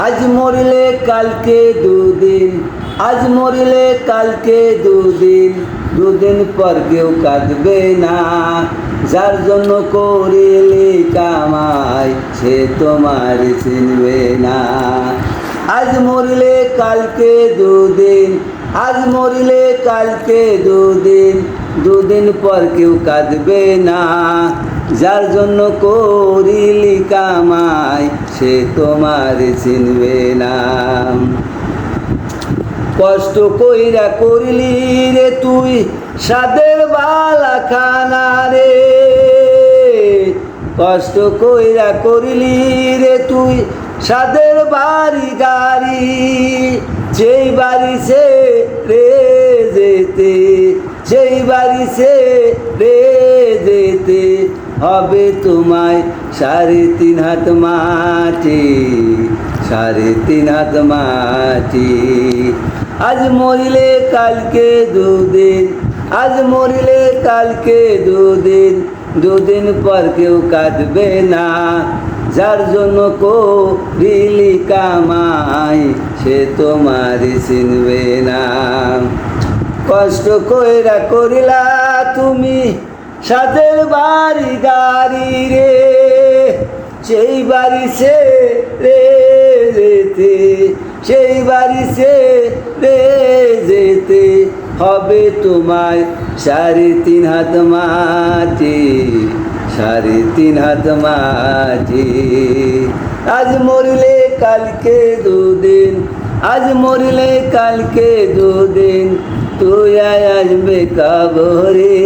আজ মরিলে কালকে দুদিন, আজ মরিলে কালকে দুদিন, দুদিন পর কেউ কাঁদবে না। যার জন্য করিলে কামাই সে তোমার চিনবে না। আজ মরিলে কালকে দুদিন, আজ মরিলে কালকে দুদিন, দুদিন পর কেউ কাঁদবে না। যার জন্য করিলি কামাই সে তোমার চিনবে না। কষ্ট কইরা করিলি রে তুই সাদের বালা খানা রে, কষ্ট কইরা করিলি রে তুই সাদের বাড়ি গাড়ি। যেই বাড়ি সে রে যেতে, সেই বাড়ি সে রে যেতে হবে তোমায় 3.5 হাত মাটি, 3.5 হাত মাটি। আজ মরিলে কালকে দুদিন, আজ মরিলে কালকে দুদিন, দুদিন পর কেউ কাঁদবে না। যার জন্য করিলি কামাই সে তোমার চিনবে না। কষ্ট কইরা করিলা তুমি সাদের বাড়ি গাড়ি রে, সেই বাড়ি সে রে যেতে, সেই বাড়ি সে রে যেতে হবে তোমায় 3.5 হাত মাটি, 3.5 হাত মাটি। আজ মরিলে কালকে দুদিন, আজ মরিলে কালকে দুদিন, তুই আসবে কবরে।